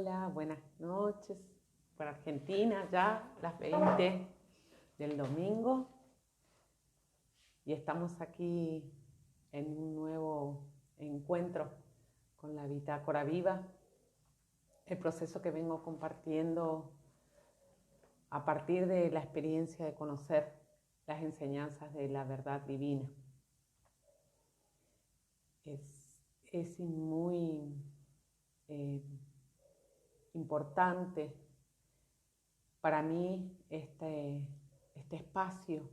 Hola, buenas noches. Por Argentina ya, las 20 del domingo. Y estamos aquí en un nuevo encuentro con la Bitácora Viva. El proceso que vengo compartiendo a partir de la experiencia de conocer las enseñanzas de la verdad divina. Es muy importante para mí este espacio,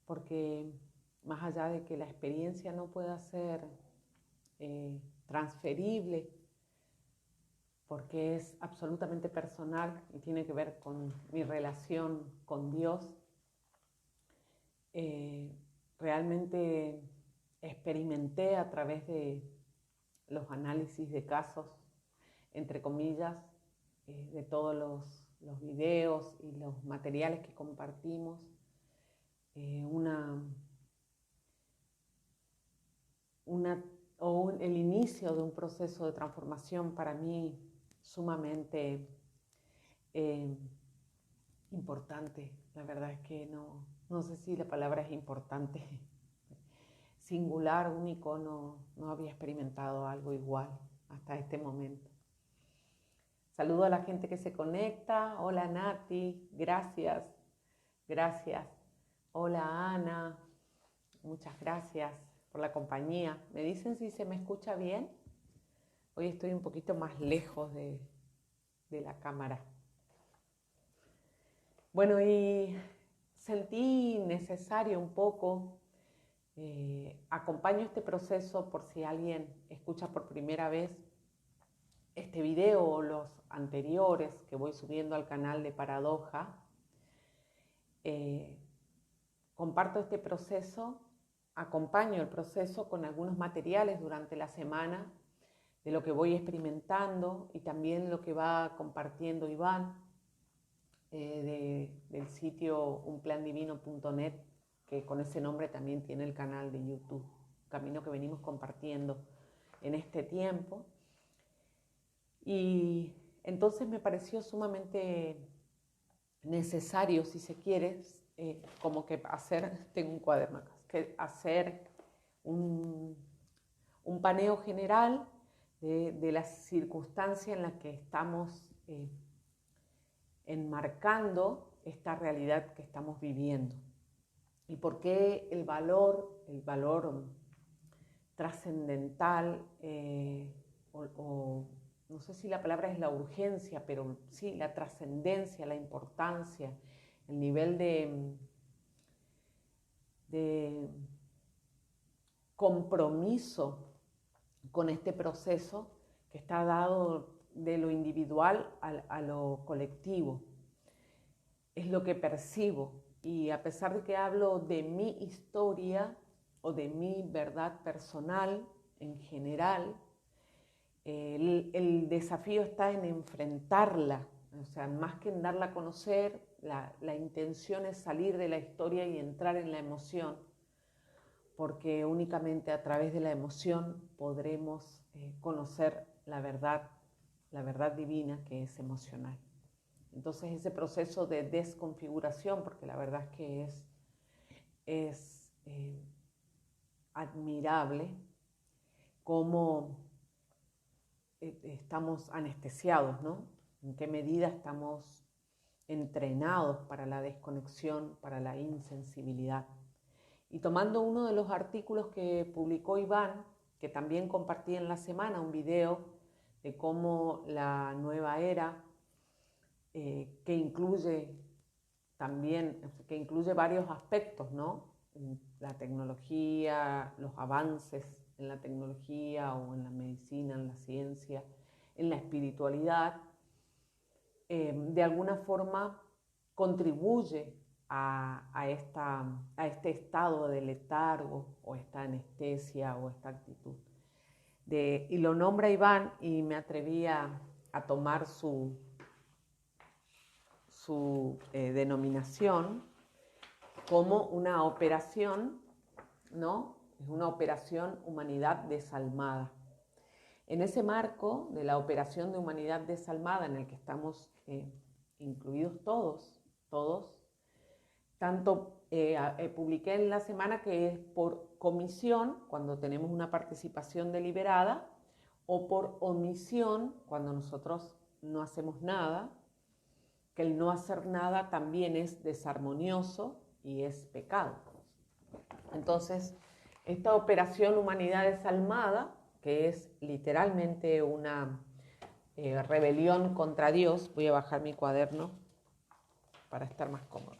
porque más allá de que la experiencia no pueda ser transferible, porque es absolutamente personal y tiene que ver con mi relación con Dios, realmente experimenté a través de los análisis de casos, entre comillas, de todos los videos y los materiales que compartimos, el inicio de un proceso de transformación para mí sumamente importante. La verdad es que no sé si la palabra es importante. Singular, único, no había experimentado algo igual hasta este momento. Saludo a la gente que se conecta. Hola Nati, gracias. Hola Ana, muchas gracias por la compañía. ¿Me dicen si se me escucha bien? Hoy estoy un poquito más lejos de la cámara. Bueno, y sentí necesario un poco, acompaño este proceso por si alguien escucha por primera vez este video o los anteriores que voy subiendo al canal de Paradoja. Comparto este proceso, acompaño el proceso con algunos materiales durante la semana de lo que voy experimentando y también lo que va compartiendo Iván del sitio unplandivino.net, que con ese nombre también tiene el canal de YouTube, camino que venimos compartiendo en este tiempo. Y entonces me pareció sumamente necesario, si se quiere, como que tengo un cuaderno acá, que hacer un paneo general de la circunstancia en la que estamos enmarcando esta realidad que estamos viviendo. Y por qué el valor trascendental, o no sé si la palabra es la urgencia, pero sí, la trascendencia, la importancia, el nivel de compromiso con este proceso que está dado de lo individual a lo colectivo. Es lo que percibo, y a pesar de que hablo de mi historia o de mi verdad personal en general, el desafío está en enfrentarla, o sea, más que en darla a conocer, la intención es salir de la historia y entrar en la emoción, porque únicamente a través de la emoción podremos conocer la verdad divina, que es emocional. Entonces ese proceso de desconfiguración, porque la verdad es que es admirable cómo estamos anestesiados, ¿no? En qué medida estamos entrenados para la desconexión, para la insensibilidad. Y tomando uno de los artículos que publicó Iván, que también compartí en la semana, un video de cómo la nueva era, que incluye varios aspectos, ¿no? La tecnología, los avances en la tecnología o en la medicina, en la ciencia, en la espiritualidad, de alguna forma contribuye a este estado de letargo o esta anestesia o esta actitud. Y lo nombra Iván, y me atreví a tomar su denominación como una operación, ¿no? Es una operación humanidad desalmada. En ese marco de la operación de humanidad desalmada en el que estamos incluidos todos, tanto publiqué en la semana que es por comisión, cuando tenemos una participación deliberada, o por omisión, cuando nosotros no hacemos nada, que el no hacer nada también es desarmonioso y es pecado. Entonces, esta operación humanidad desalmada, que es literalmente una rebelión contra Dios, voy a bajar mi cuaderno para estar más cómodo.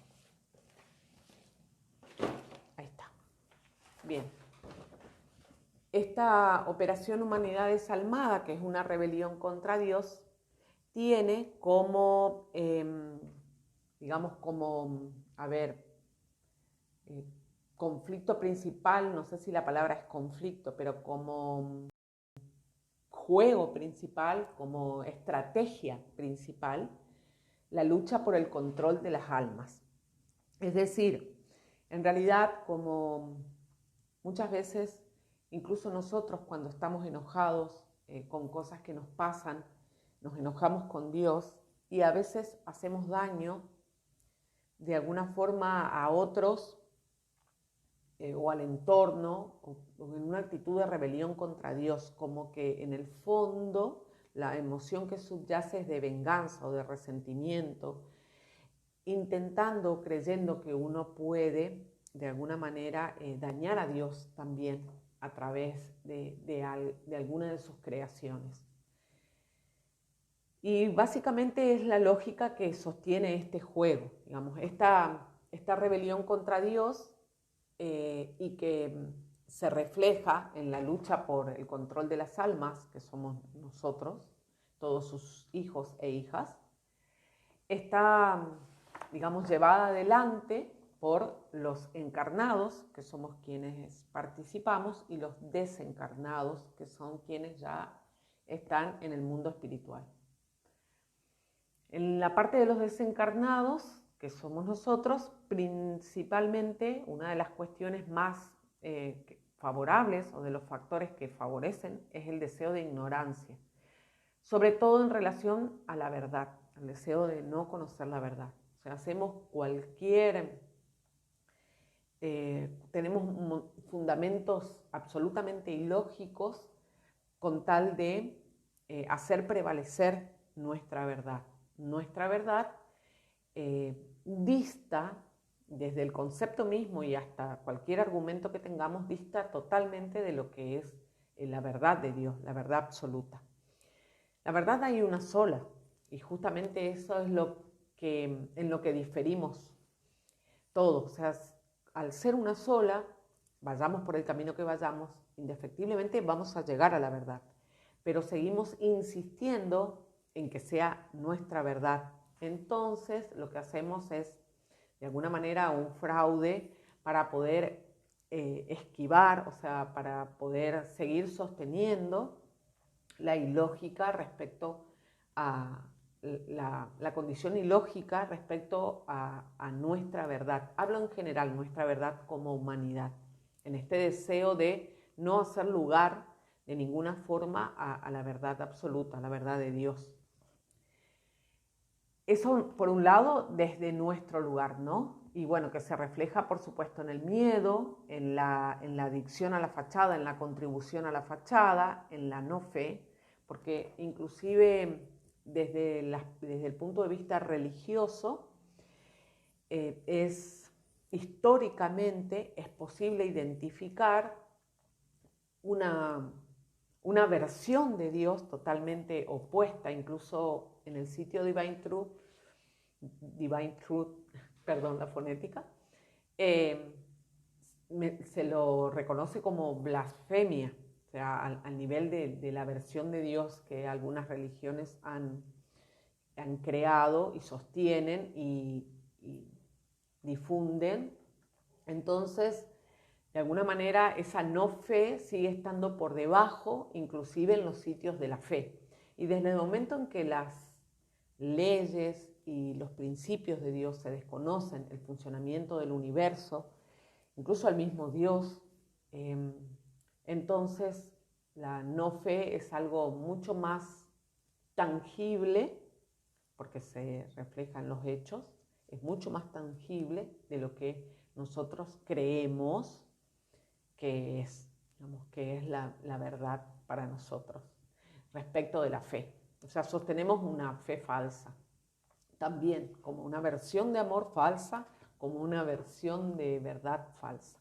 Ahí está. Bien. Esta operación humanidad desalmada, que es una rebelión contra Dios, tiene como, conflicto principal, no sé si la palabra es conflicto, pero como juego principal, como estrategia principal, la lucha por el control de las almas. Es decir, en realidad, como muchas veces, incluso nosotros cuando estamos enojados con cosas que nos pasan, nos enojamos con Dios y a veces hacemos daño de alguna forma a otros o al entorno, o en una actitud de rebelión contra Dios, como que en el fondo la emoción que subyace es de venganza o de resentimiento, intentando, creyendo que uno puede de alguna manera dañar a Dios también a través de alguna de sus creaciones. Y básicamente es la lógica que sostiene este juego, digamos, esta rebelión contra Dios y que se refleja en la lucha por el control de las almas, que somos nosotros, todos sus hijos e hijas, está, digamos, llevada adelante por los encarnados, que somos quienes participamos, y los desencarnados, que son quienes ya están en el mundo espiritual. En la parte de los desencarnados, que somos nosotros, principalmente una de las cuestiones más favorables o de los factores que favorecen es el deseo de ignorancia, sobre todo en relación a la verdad, el deseo de no conocer la verdad. O sea, hacemos tenemos fundamentos absolutamente ilógicos con tal de hacer prevalecer nuestra verdad. Nuestra verdad dista, desde el concepto mismo y hasta cualquier argumento que tengamos, dista totalmente de lo que es la verdad de Dios, la verdad absoluta. La verdad hay una sola, y justamente eso es en lo que diferimos todos. O sea, al ser una sola, vayamos por el camino que vayamos, indefectiblemente vamos a llegar a la verdad, pero seguimos insistiendo en que sea nuestra verdad. Entonces, lo que hacemos es, de alguna manera, un fraude para poder esquivar, o sea, para poder seguir sosteniendo la ilógica respecto a la condición ilógica respecto a nuestra verdad. Hablo en general, nuestra verdad como humanidad, en este deseo de no hacer lugar de ninguna forma a la verdad absoluta, a la verdad de Dios. Eso, por un lado, desde nuestro lugar, ¿no? Y bueno, que se refleja, por supuesto, en el miedo, en la adicción a la fachada, en la contribución a la fachada, en la no fe, porque inclusive desde el punto de vista religioso, históricamente es posible identificar una versión de Dios totalmente opuesta, incluso en el sitio Divine Truth, perdón la fonética, se lo reconoce como blasfemia, o sea, al nivel de la versión de Dios que algunas religiones han creado y sostienen y difunden. Entonces, de alguna manera, esa no fe sigue estando por debajo, inclusive en los sitios de la fe. Y desde el momento en que las leyes y los principios de Dios se desconocen, el funcionamiento del universo, incluso al mismo Dios, entonces La no fe es algo mucho más tangible, porque se refleja en los hechos, es mucho más tangible de lo que nosotros creemos que es, digamos, que es la verdad para nosotros respecto de la fe. O sea, sostenemos una fe falsa, también como una versión de amor falsa, como una versión de verdad falsa.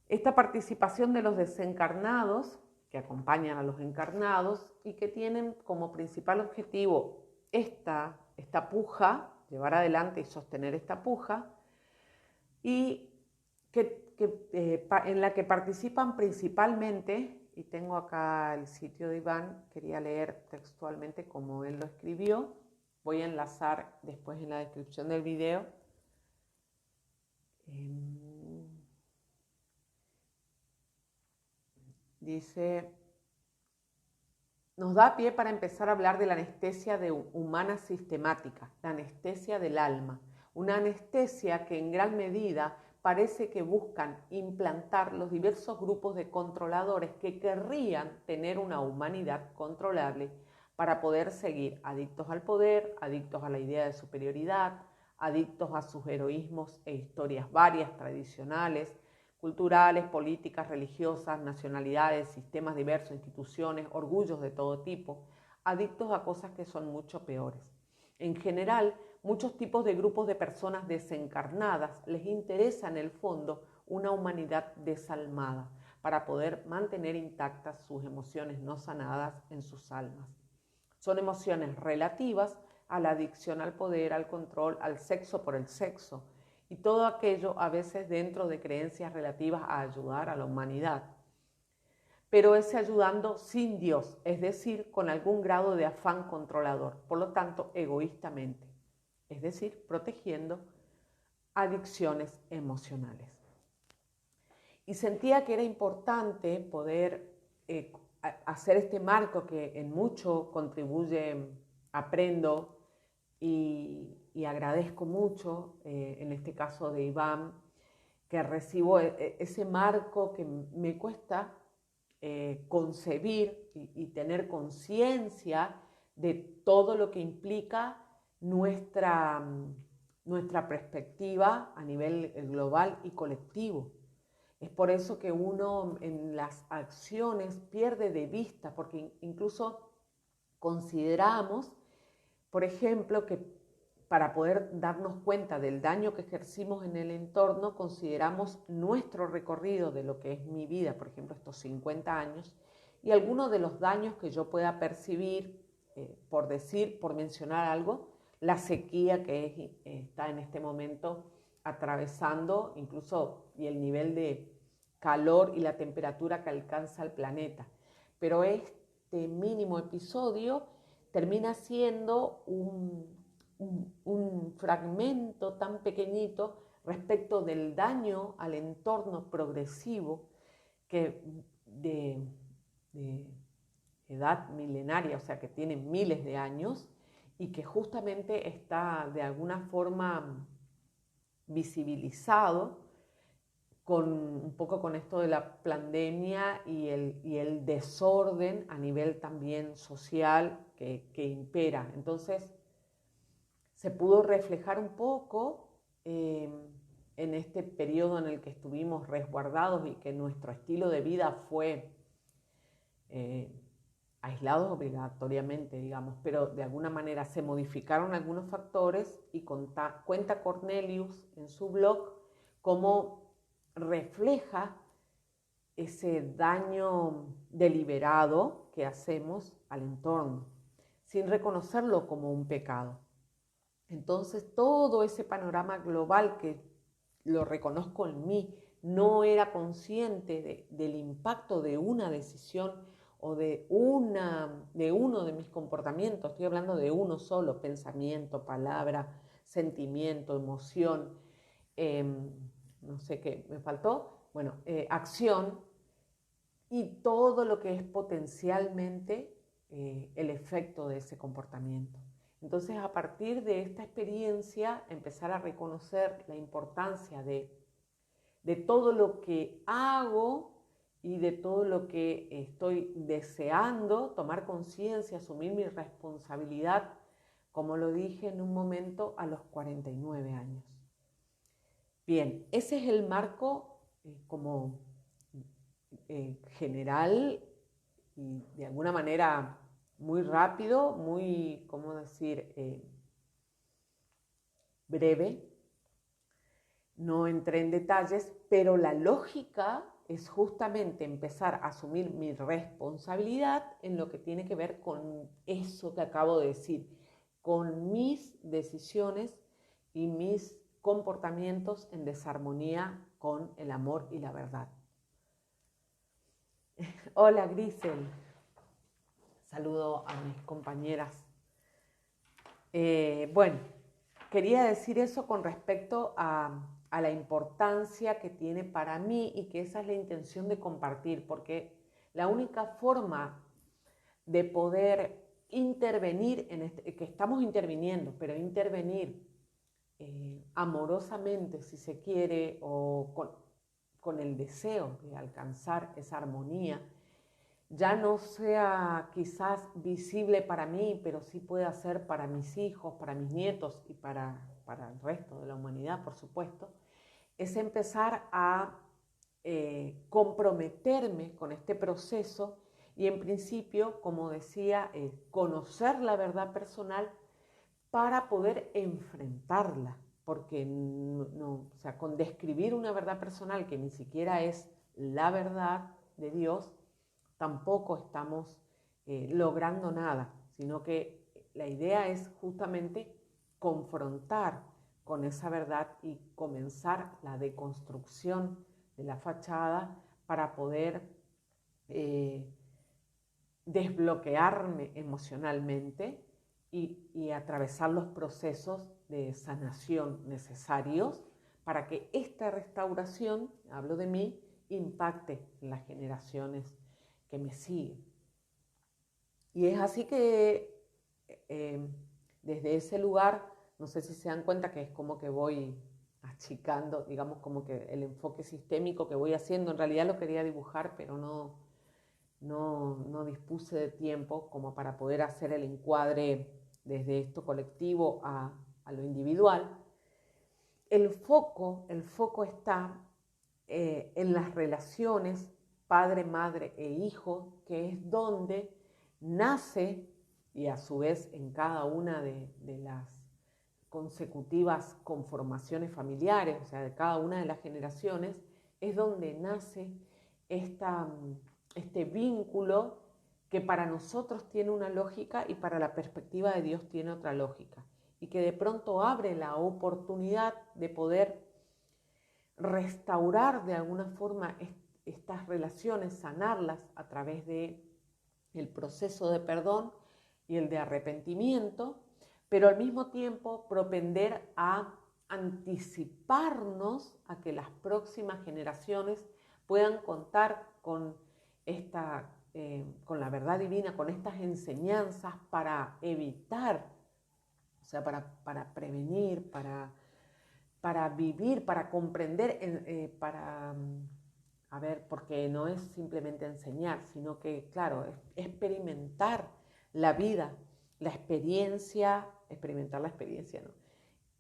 Esta participación de los desencarnados, que acompañan a los encarnados y que tienen como principal objetivo esta puja, llevar adelante y sostener esta puja, y en la que participan principalmente, y tengo acá el sitio de Iván, quería leer textualmente como él lo escribió, voy a enlazar después en la descripción del video. Dice, nos da pie para empezar a hablar de la anestesia humana sistemática, la anestesia del alma, una anestesia que en gran medida parece que buscan implantar los diversos grupos de controladores que querrían tener una humanidad controlable para poder seguir adictos al poder, adictos a la idea de superioridad, adictos a sus heroísmos e historias varias, tradicionales, culturales, políticas, religiosas, nacionalidades, sistemas diversos, instituciones, orgullos de todo tipo, adictos a cosas que son mucho peores. En general, muchos tipos de grupos de personas desencarnadas les interesa en el fondo una humanidad desalmada para poder mantener intactas sus emociones no sanadas en sus almas. Son emociones relativas a la adicción al poder, al control, al sexo por el sexo, y todo aquello a veces dentro de creencias relativas a ayudar a la humanidad. Pero ese ayudando sin Dios, es decir, con algún grado de afán controlador, por lo tanto egoístamente, es decir, protegiendo adicciones emocionales. Y sentía que era importante poder hacer este marco que en mucho contribuye, aprendo y agradezco mucho, en este caso de Iván, que recibo ese marco que me cuesta concebir y tener conciencia de todo lo que implica nuestra perspectiva a nivel global y colectivo. Es por eso que uno en las acciones pierde de vista, porque incluso consideramos, por ejemplo, que para poder darnos cuenta del daño que ejercimos en el entorno, consideramos nuestro recorrido de lo que es mi vida, por ejemplo, estos 50 años, y algunos de los daños que yo pueda percibir, por mencionar algo, la sequía que está en este momento atravesando, incluso, y el nivel de calor y la temperatura que alcanza el planeta. Pero este mínimo episodio termina siendo un fragmento tan pequeñito respecto del daño al entorno progresivo que de edad milenaria, o sea que tiene miles de años, y que justamente está de alguna forma visibilizado un poco con esto de la pandemia y el desorden a nivel también social que impera. Entonces, se pudo reflejar un poco en este periodo en el que estuvimos resguardados y que nuestro estilo de vida fue aislados obligatoriamente, digamos, pero de alguna manera se modificaron algunos factores y cuenta Cornelius en su blog cómo refleja ese daño deliberado que hacemos al entorno, sin reconocerlo como un pecado. Entonces, todo ese panorama global que lo reconozco en mí, no era consciente del impacto de una decisión o de uno de mis comportamientos. Estoy hablando de uno solo: pensamiento, palabra, sentimiento, emoción, no sé qué me faltó, bueno, acción, y todo lo que es potencialmente el efecto de ese comportamiento. Entonces, a partir de esta experiencia, empezar a reconocer la importancia de todo lo que hago y de todo lo que estoy deseando, tomar conciencia, asumir mi responsabilidad, como lo dije en un momento, a los 49 años. Bien, ese es el marco como general y de alguna manera muy rápido, muy, ¿cómo decir?, breve. No entré en detalles, pero la lógica es justamente empezar a asumir mi responsabilidad en lo que tiene que ver con eso que acabo de decir, con mis decisiones y mis comportamientos en desarmonía con el amor y la verdad. Hola Grisel, saludo a mis compañeras. Bueno, quería decir eso con respecto a la importancia que tiene para mí y que esa es la intención de compartir, porque la única forma de poder intervenir, que estamos interviniendo, pero intervenir amorosamente, si se quiere, o con el deseo de alcanzar esa armonía, ya no sea quizás visible para mí, pero sí pueda ser para mis hijos, para mis nietos y para el resto de la humanidad, por supuesto, es empezar a comprometerme con este proceso y en principio, como decía, conocer la verdad personal para poder enfrentarla, porque o sea, con describir una verdad personal que ni siquiera es la verdad de Dios, tampoco estamos logrando nada, sino que la idea es justamente confrontar con esa verdad y comenzar la deconstrucción de la fachada para poder desbloquearme emocionalmente y atravesar los procesos de sanación necesarios para que esta restauración, hablo de mí, impacte en las generaciones que me siguen. Y es así que desde ese lugar, no sé si se dan cuenta que es como que voy achicando, digamos como que el enfoque sistémico que voy haciendo, en realidad lo quería dibujar, pero no dispuse de tiempo como para poder hacer el encuadre desde esto colectivo a lo individual. El foco está en las relaciones padre, madre e hijo, que es donde nace, y a su vez en cada una de las consecutivas conformaciones familiares, o sea, de cada una de las generaciones, es donde nace este vínculo que para nosotros tiene una lógica y para la perspectiva de Dios tiene otra lógica, y que de pronto abre la oportunidad de poder restaurar de alguna forma estas relaciones, sanarlas a través de el proceso de perdón y el de arrepentimiento, pero al mismo tiempo propender a anticiparnos a que las próximas generaciones puedan contar con con la verdad divina, con estas enseñanzas para evitar, o sea, para prevenir, para vivir, para comprender, a ver, porque no es simplemente enseñar, sino que, claro, es experimentar la vida, experimentar la experiencia, ¿no?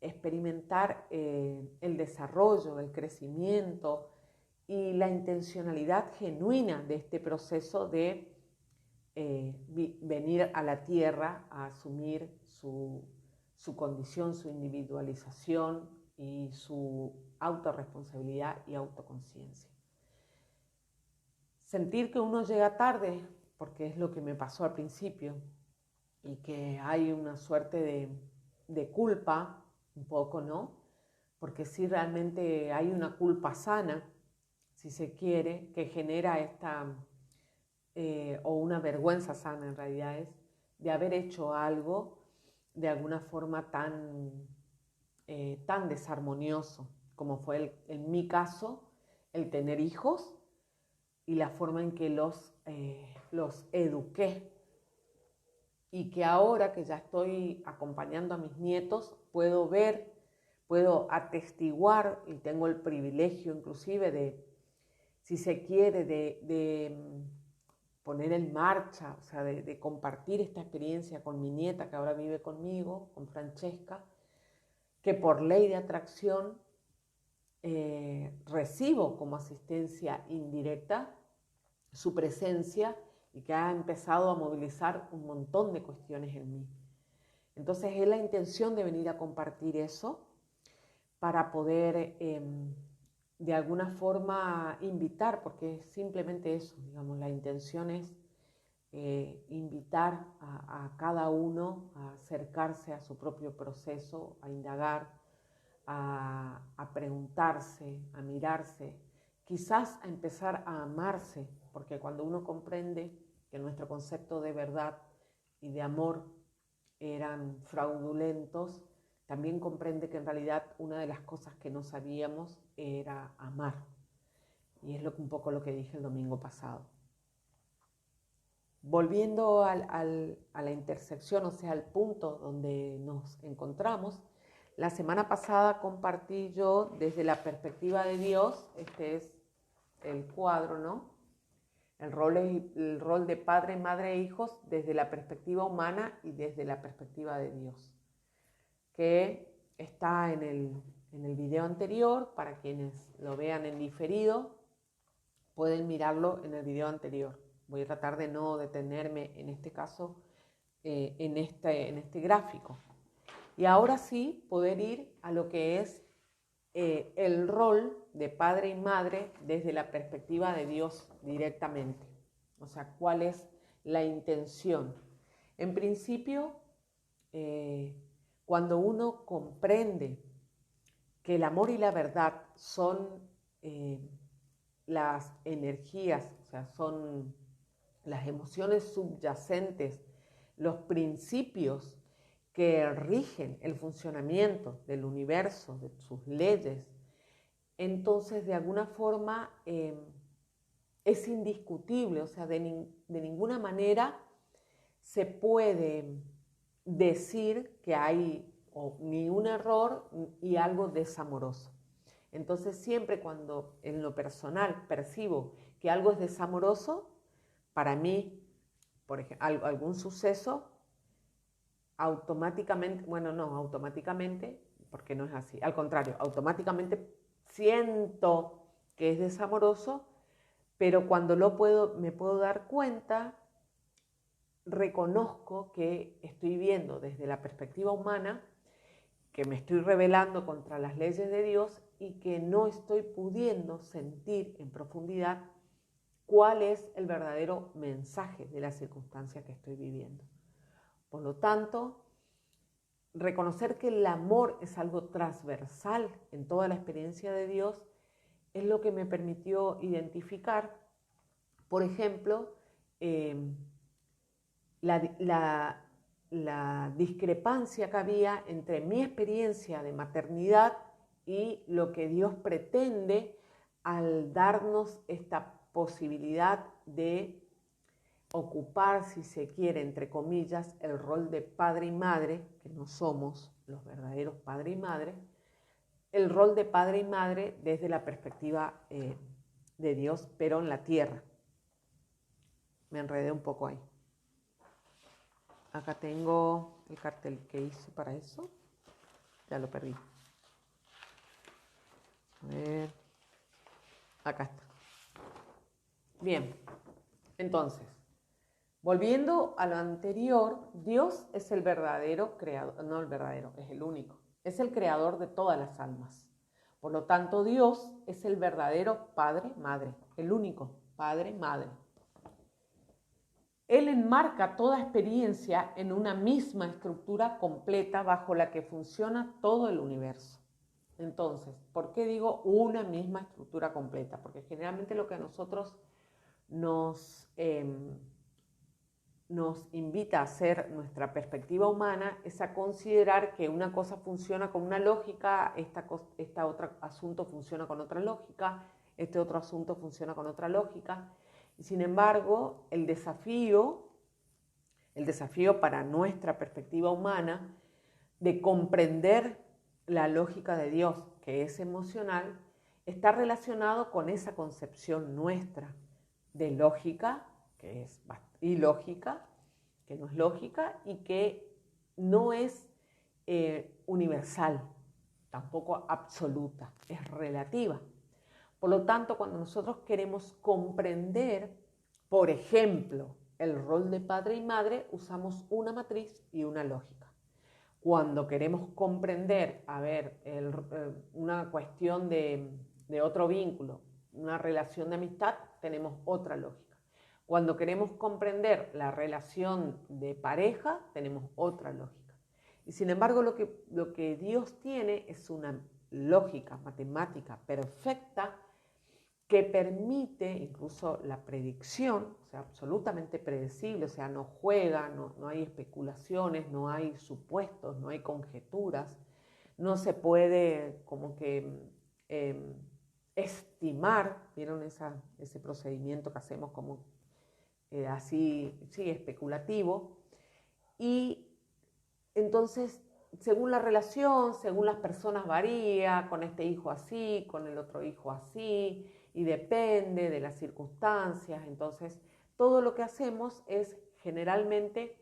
Experimentar el desarrollo, el crecimiento y la intencionalidad genuina de este proceso de venir a la tierra a asumir su condición, su individualización y su autorresponsabilidad y autoconciencia. Sentir que uno llega tarde, porque es lo que me pasó al principio, y que hay una suerte de culpa, un poco, ¿no? Porque sí realmente hay una culpa sana, si se quiere, que genera o una vergüenza sana en realidad es, de haber hecho algo de alguna forma tan desarmonioso como fue en mi caso el tener hijos y la forma en que los eduqué, y que ahora que ya estoy acompañando a mis nietos puedo ver, puedo atestiguar y tengo el privilegio inclusive si se quiere, de poner en marcha, o sea, de compartir esta experiencia con mi nieta que ahora vive conmigo, con Francesca, que por ley de atracción recibo como asistencia indirecta su presencia y que ha empezado a movilizar un montón de cuestiones en mí. Entonces es la intención de venir a compartir eso para poder de alguna forma invitar, porque es simplemente eso, digamos, la intención es invitar a cada uno a acercarse a su propio proceso, a indagar, a preguntarse, a mirarse, quizás a empezar a amarse, porque cuando uno comprende que nuestro concepto de verdad y de amor eran fraudulentos, también comprende que en realidad una de las cosas que no sabíamos era amar. Y es un poco lo que dije el domingo pasado. Volviendo a la intersección, o sea, al punto donde nos encontramos, la semana pasada compartí yo desde la perspectiva de Dios, este es el cuadro, ¿no? El rol de padre, madre e hijos desde la perspectiva humana y desde la perspectiva de Dios, que está en el video anterior. Para quienes lo vean en diferido, pueden mirarlo en el video anterior. Voy a tratar de no detenerme en este caso en este gráfico. Y ahora sí poder ir a lo que es el rol de padre y madre desde la perspectiva de Dios directamente. O sea, cuál es la intención. En principio, cuando uno comprende que el amor y la verdad son las energías, o sea, son las emociones subyacentes, los principios que rigen el funcionamiento del universo, de sus leyes, entonces de alguna forma es indiscutible, o sea, de ninguna manera se puede decir que hay ni un error y algo desamoroso. Entonces siempre cuando en lo personal percibo que algo es desamoroso, para mí, por ejemplo, algún suceso, automáticamente, bueno, no, automáticamente, porque no es así, al contrario, automáticamente siento que es desamoroso, pero cuando me puedo dar cuenta, reconozco que estoy viendo desde la perspectiva humana, que me estoy rebelando contra las leyes de Dios y que no estoy pudiendo sentir en profundidad cuál es el verdadero mensaje de la circunstancia que estoy viviendo. Por lo tanto, reconocer que el amor es algo transversal en toda la experiencia de Dios es lo que me permitió identificar, por ejemplo, la discrepancia que había entre mi experiencia de maternidad y lo que Dios pretende al darnos esta posibilidad de ocupar, si se quiere, entre comillas, el rol de padre y madre, que no somos los verdaderos padre y madre, el rol de padre y madre desde la perspectiva de Dios, pero en la tierra. Me enredé un poco ahí. Acá tengo el cartel que hice para eso. Ya lo perdí. A ver. Acá está. Bien. Entonces, volviendo a lo anterior, Dios es el verdadero creador, no el verdadero, es el único. Es el creador de todas las almas. Por lo tanto, Dios es el verdadero Padre, Madre, el único Padre, Madre. Él enmarca toda experiencia en una misma estructura completa bajo la que funciona todo el universo. Entonces, ¿por qué digo una misma estructura completa? Porque generalmente lo que a nosotros nos invita a hacer nuestra perspectiva humana es a considerar que una cosa funciona con una lógica, este otro asunto funciona con otra lógica, este otro asunto funciona con otra lógica. Y sin embargo, el desafío para nuestra perspectiva humana de comprender la lógica de Dios, que es emocional, está relacionado con esa concepción nuestra de lógica, que es ilógica, que no es lógica y que no es universal, tampoco absoluta, es relativa. Por lo tanto, cuando nosotros queremos comprender, por ejemplo, el rol de padre y madre, usamos una matriz y una lógica. Cuando queremos comprender, una cuestión de otro vínculo, una relación de amistad, tenemos otra lógica. Cuando queremos comprender la relación de pareja, tenemos otra lógica. Y sin embargo, lo que Dios tiene es una lógica matemática perfecta que permite incluso la predicción, o sea, absolutamente predecible, o sea, no juega, no hay especulaciones, no hay supuestos, no hay conjeturas, no se puede como que estimar, ¿vieron ese procedimiento que hacemos como así, sí, especulativo? Y entonces, según la relación, según las personas varía, con este hijo así, con el otro hijo así, y depende de las circunstancias. Entonces, todo lo que hacemos es generalmente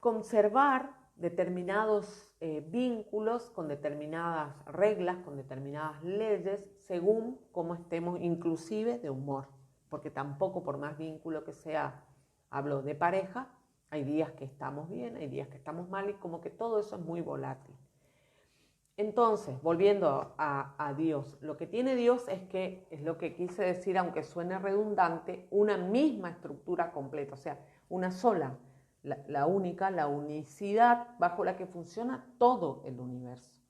conservar determinados vínculos con determinadas reglas, con determinadas leyes, según cómo estemos, inclusive de humor, porque tampoco por más vínculo que sea, hablo de pareja, hay días que estamos bien, hay días que estamos mal y como que todo eso es muy volátil. Entonces, volviendo a Dios, lo que tiene Dios es que, es lo que quise decir, aunque suene redundante, una misma estructura completa, o sea, una sola, la única, la unicidad bajo la que funciona todo el universo,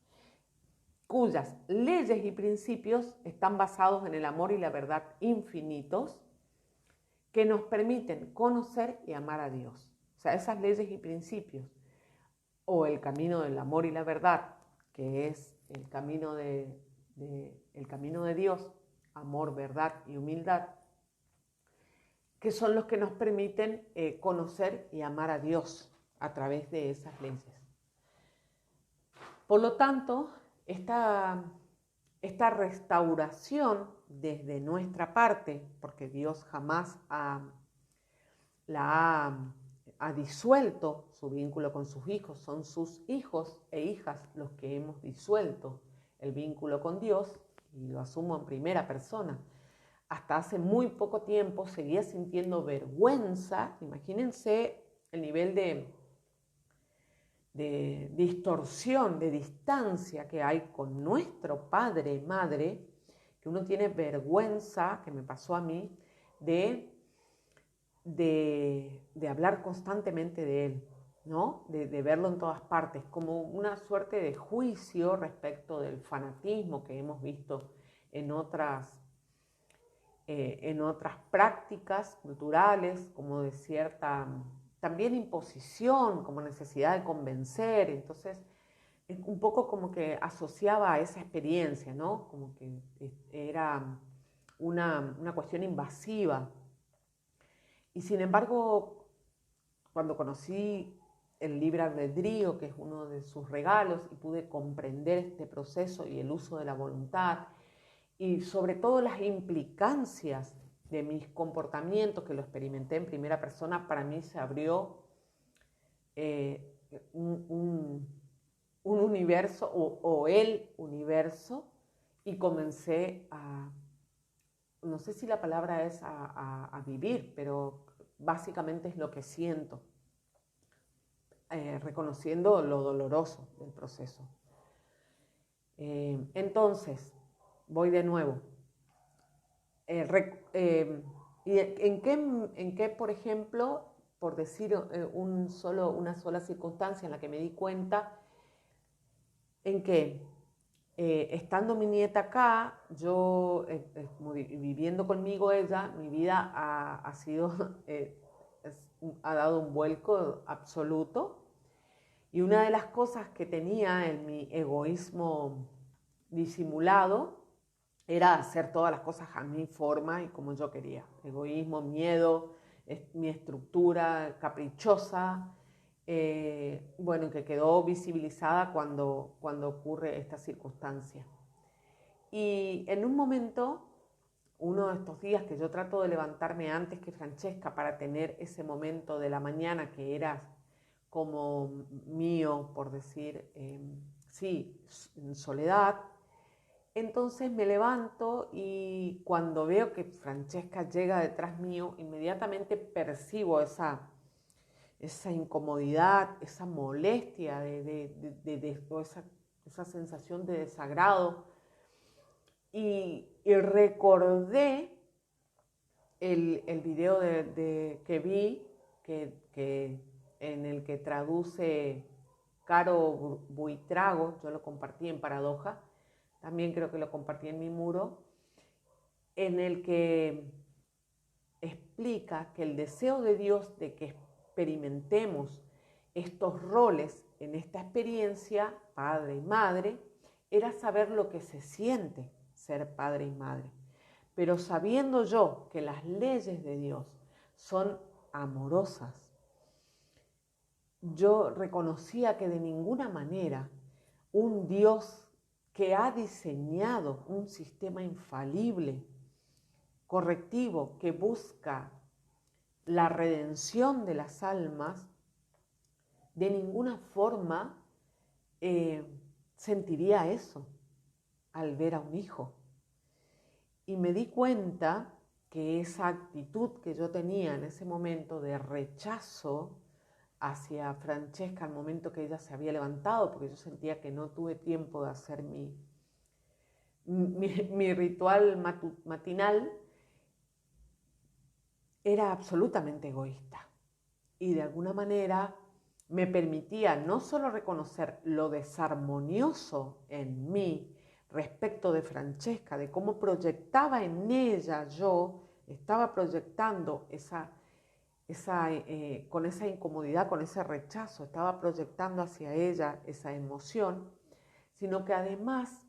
cuyas leyes y principios están basados en el amor y la verdad infinitos, que nos permiten conocer y amar a Dios. O sea, esas leyes y principios, o el camino del amor y la verdad, que es el camino de Dios, amor, verdad y humildad, que son los que nos permiten conocer y amar a Dios a través de esas leyes. Por lo tanto, esta restauración desde nuestra parte, porque Dios jamás ha disuelto su vínculo con sus hijos, son sus hijos e hijas los que hemos disuelto el vínculo con Dios, y lo asumo en primera persona. Hasta hace muy poco tiempo seguía sintiendo vergüenza, imagínense el nivel de distorsión, de distancia que hay con nuestro padre y madre, que uno tiene vergüenza, que me pasó a mí, de hablar constantemente de él, ¿no? De verlo en todas partes, como una suerte de juicio respecto del fanatismo que hemos visto en otras prácticas culturales, como de cierta también imposición, como necesidad de convencer. Entonces, un poco como que asociaba a esa experiencia, ¿no? Como que era una cuestión invasiva. Y sin embargo, cuando conocí el libre albedrío, que es uno de sus regalos, y pude comprender este proceso y el uso de la voluntad, y sobre todo las implicancias de mis comportamientos, que lo experimenté en primera persona, para mí se abrió un universo o el universo, y comencé a, no sé si la palabra es a vivir, pero básicamente es lo que siento, reconociendo lo doloroso del proceso. Entonces, voy de nuevo. ¿Y en qué, por ejemplo, por decir una sola circunstancia en la que me di cuenta, en que estando mi nieta acá, yo viviendo conmigo ella, mi vida ha sido, ha dado un vuelco absoluto, y una de las cosas que tenía en mi egoísmo disimulado era hacer todas las cosas a mi forma y como yo quería. Egoísmo, miedo, mi estructura caprichosa, bueno, que quedó visibilizada cuando ocurre esta circunstancia. Y en un momento, uno de estos días que yo trato de levantarme antes que Francesca para tener ese momento de la mañana que era como mío, por decir, sí, en soledad, entonces me levanto y cuando veo que Francesca llega detrás mío, inmediatamente percibo esa incomodidad, esa molestia, esa sensación de desagrado. Y recordé el video que vi, en el que traduce Caro Buitrago, yo lo compartí en Paradoja, también creo que lo compartí en mi muro, en el que explica que el deseo de Dios de que experimentemos estos roles en esta experiencia, padre y madre, era saber lo que se siente ser padre y madre. Pero sabiendo yo que las leyes de Dios son amorosas, yo reconocía que de ninguna manera un Dios que ha diseñado un sistema infalible, correctivo, que busca la redención de las almas, de ninguna forma sentiría eso al ver a un hijo. Y me di cuenta que esa actitud que yo tenía en ese momento de rechazo hacia Francesca al momento que ella se había levantado, porque yo sentía que no tuve tiempo de hacer mi ritual matinal, era absolutamente egoísta. Y de alguna manera me permitía no solo reconocer lo desarmonioso en mí respecto de Francesca, de cómo proyectaba en ella, yo estaba proyectando con esa incomodidad, con ese rechazo, estaba proyectando hacia ella esa emoción, sino que además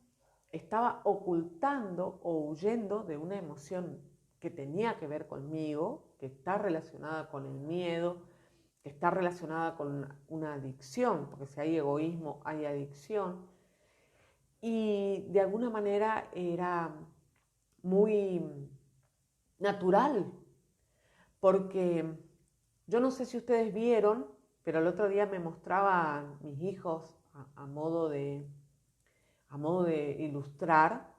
estaba ocultando o huyendo de una emoción que tenía que ver conmigo, que está relacionada con el miedo, que está relacionada con una adicción, porque si hay egoísmo hay adicción, y de alguna manera era muy natural, porque yo no sé si ustedes vieron, pero el otro día me mostraban mis hijos a modo de ilustrar,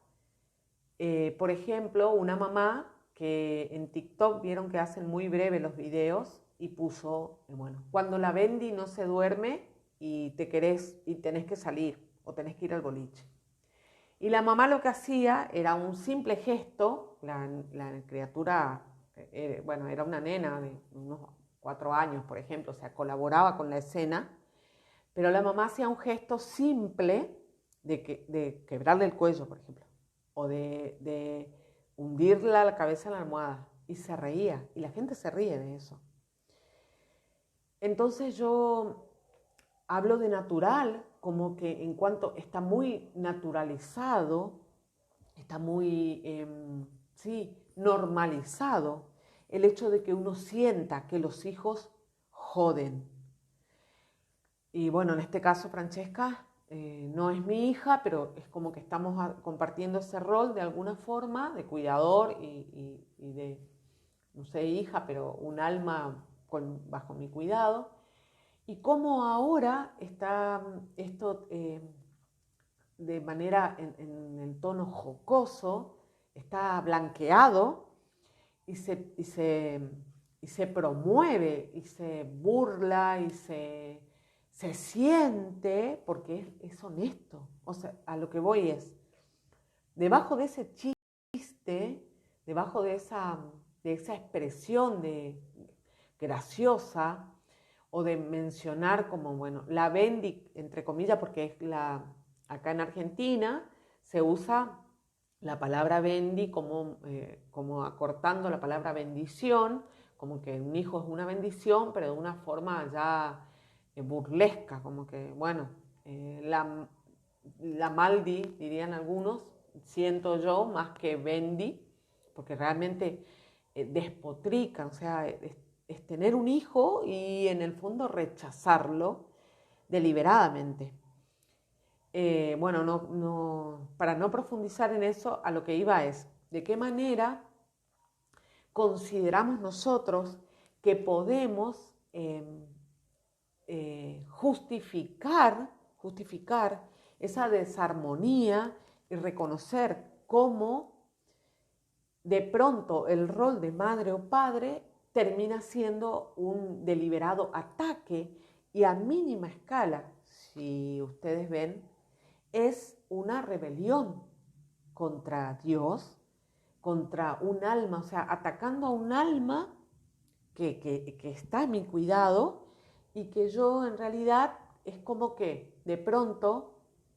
por ejemplo, una mamá que en TikTok vieron que hacen muy breves los videos y puso, bueno, cuando la Bendy no se duerme y tenés que salir o tenés que ir al boliche. Y la mamá lo que hacía era un simple gesto, la criatura, bueno, era una nena de unos 4 años, por ejemplo, o sea, colaboraba con la escena, pero la mamá hacía un gesto simple de quebrarle el cuello, por ejemplo, o de hundirle la cabeza en la almohada, y se reía, y la gente se ríe de eso. Entonces yo hablo de natural, como que en cuanto está muy naturalizado, está muy, sí, normalizado el hecho de que uno sienta que los hijos joden. Y bueno, en este caso Francesca no es mi hija, pero es como que estamos compartiendo ese rol de alguna forma de cuidador y de, no sé, hija, pero un alma bajo mi cuidado. Y cómo ahora está esto de manera en el tono jocoso, está blanqueado y se promueve y se burla y se siente porque es honesto. O sea, a lo que voy es, debajo de ese chiste, debajo de esa expresión graciosa, o de mencionar como, bueno, la Bendy, entre comillas, porque es acá en Argentina se usa la palabra Bendy como acortando la palabra bendición, como que un hijo es una bendición, pero de una forma ya burlesca, como que, bueno, la Maldi, dirían algunos, siento yo, más que Bendy, porque realmente despotrican, o sea, es tener un hijo y en el fondo rechazarlo deliberadamente. Bueno, para no profundizar en eso, a lo que iba es, ¿de qué manera consideramos nosotros que podemos justificar esa desarmonía y reconocer cómo de pronto el rol de madre o padre termina siendo un deliberado ataque y a mínima escala, si ustedes ven, es una rebelión contra Dios, contra un alma, o sea, atacando a un alma que está en mi cuidado y que yo en realidad es como que de pronto,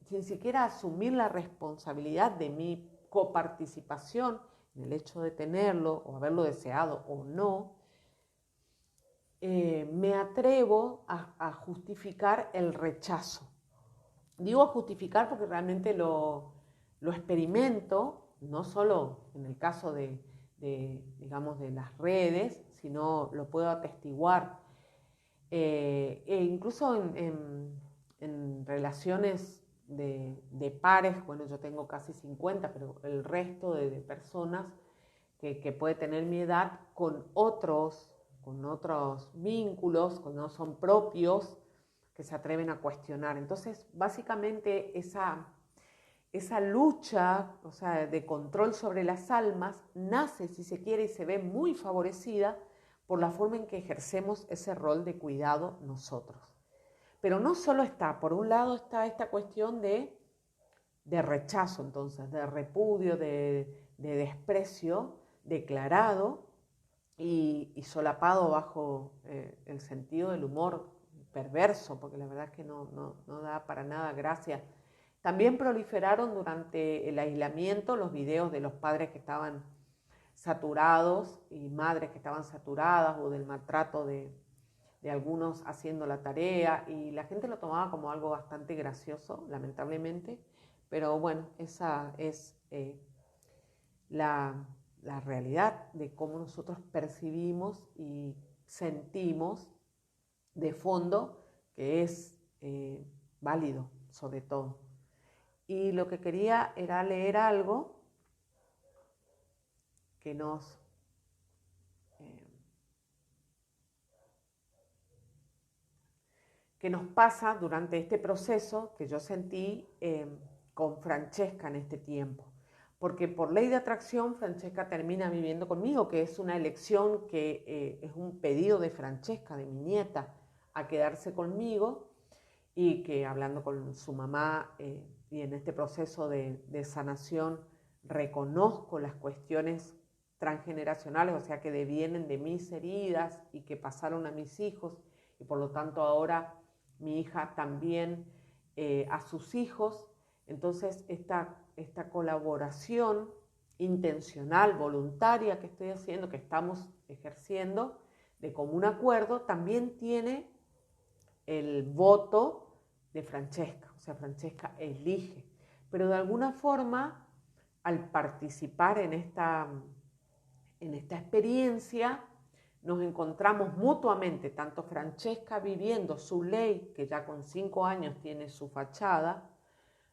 sin siquiera asumir la responsabilidad de mi coparticipación en el hecho de tenerlo o haberlo deseado o no, me atrevo a justificar el rechazo. Digo justificar porque realmente lo experimento, no solo en el caso digamos, de las redes, sino lo puedo atestiguar. E incluso en relaciones de pares, bueno, yo tengo casi 50, pero el resto de personas que puede tener mi edad con otros vínculos, que no son propios, que se atreven a cuestionar. Entonces, básicamente esa lucha, o sea, de control sobre las almas, nace, si se quiere, y se ve muy favorecida por la forma en que ejercemos ese rol de cuidado nosotros. Pero no solo está, por un lado está esta cuestión de rechazo, entonces, de repudio, de desprecio declarado y solapado bajo el sentido del humor perverso, porque la verdad es que no da para nada gracia. También proliferaron durante el aislamiento los videos de los padres que estaban saturados y madres que estaban saturadas o del maltrato de algunos haciendo la tarea y la gente lo tomaba como algo bastante gracioso, lamentablemente, pero bueno, esa es la realidad de cómo nosotros percibimos y sentimos de fondo, que es válido sobre todo. Y lo que quería era leer algo que nos pasa durante este proceso que yo sentí con Francesca en este tiempo. Porque por ley de atracción Francesca termina viviendo conmigo, que es una elección que es un pedido de Francesca, de mi nieta, a quedarse conmigo y que hablando con su mamá y en este proceso de sanación reconozco las cuestiones transgeneracionales, o sea que devienen de mis heridas y que pasaron a mis hijos y por lo tanto ahora mi hija también a sus hijos. Entonces esta colaboración intencional, voluntaria que estoy haciendo, que estamos ejerciendo de común acuerdo, también tiene el voto de Francesca, o sea, Francesca elige, pero de alguna forma al participar en esta experiencia nos encontramos mutuamente, tanto Francesca viviendo su ley, que ya con 5 años tiene su fachada,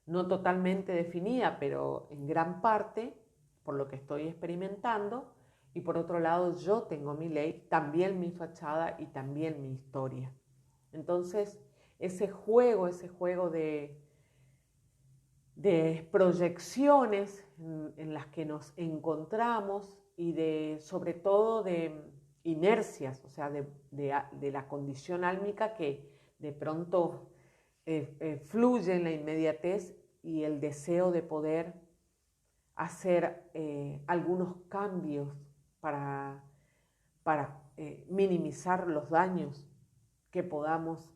no totalmente definida, pero en gran parte, por lo que estoy experimentando, y por otro lado yo tengo mi ley, también mi fachada y también mi historia. Entonces, ese juego de proyecciones en las que nos encontramos y sobre todo de inercias, o sea, de la condición álmica que de pronto fluye en la inmediatez y el deseo de poder hacer algunos cambios para minimizar los daños que podamos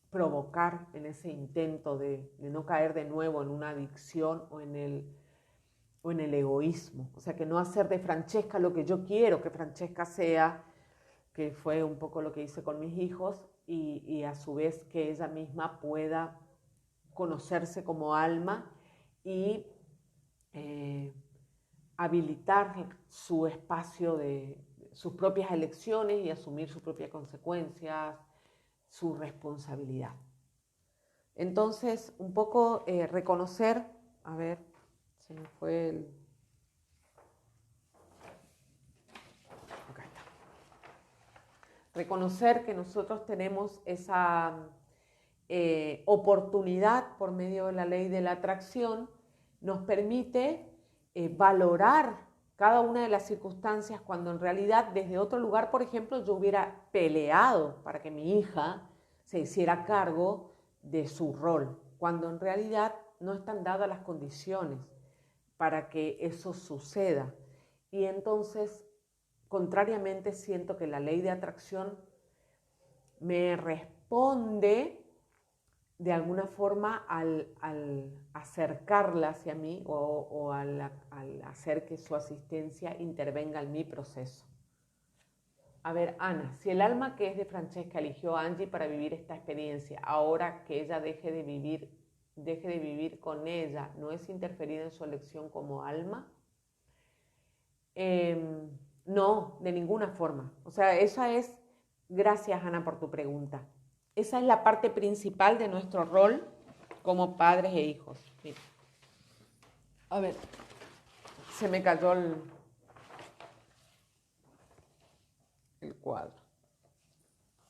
provocar en ese intento de no caer de nuevo en una adicción o en el egoísmo. O sea, que no hacer de Francesca lo que yo quiero que Francesca sea, que fue un poco lo que hice con mis hijos, y a su vez que ella misma pueda conocerse como alma y habilitar su espacio sus propias elecciones y asumir sus propias consecuencias, su responsabilidad. Entonces, un poco reconocer, a ver, se me fue el... Acá está. Reconocer que nosotros tenemos esa oportunidad por medio de la ley de la atracción, nos permite valorar cada una de las circunstancias cuando en realidad desde otro lugar, por ejemplo, yo hubiera peleado para que mi hija se hiciera cargo de su rol, cuando en realidad no están dadas las condiciones para que eso suceda. Y entonces, contrariamente, siento que la ley de atracción me responde de alguna forma al acercarla hacia mí o al hacer que su asistencia intervenga en mi proceso. A ver, Ana, si el alma que es de Francesca eligió a Angie para vivir esta experiencia, ahora que ella deje de vivir con ella, ¿no es interferir en su elección como alma? No, de ninguna forma. O sea, esa es, gracias Ana por tu pregunta. Esa es la parte principal de nuestro rol como padres e hijos. Mira. A ver, se me cayó el cuadro.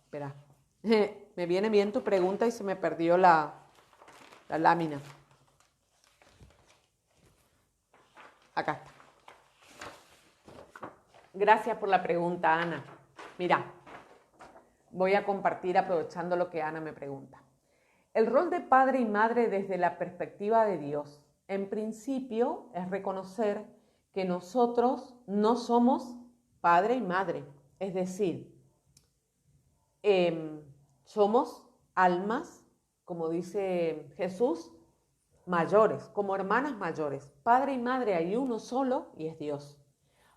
Espera. Me viene bien tu pregunta y se me perdió la lámina. Acá está. Gracias por la pregunta, Ana. Mira. Voy a compartir aprovechando lo que Ana me pregunta. El rol de padre y madre desde la perspectiva de Dios, en principio, es reconocer que nosotros no somos padre y madre. Es decir, somos almas, como dice Jesús, mayores, como hermanas mayores. Padre y madre hay uno solo y es Dios.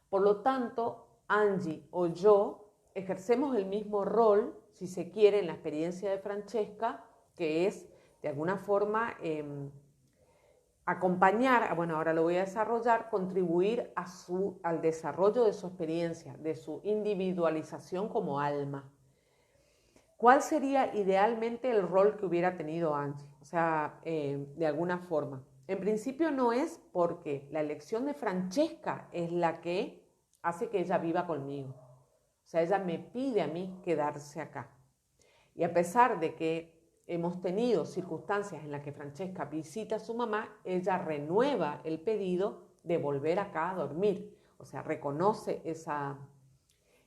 Por lo tanto, Angie o yo ejercemos el mismo rol, si se quiere, en la experiencia de Francesca, que es, de alguna forma, acompañar, bueno, ahora lo voy a desarrollar, contribuir al desarrollo de su experiencia, de su individualización como alma. ¿Cuál sería idealmente el rol que hubiera tenido Angie? O sea, de alguna forma. En principio no es porque la elección de Francesca es la que hace que ella viva conmigo. O sea, ella me pide a mí quedarse acá. Y a pesar de que hemos tenido circunstancias en las que Francesca visita a su mamá, ella renueva el pedido de volver acá a dormir. O sea, reconoce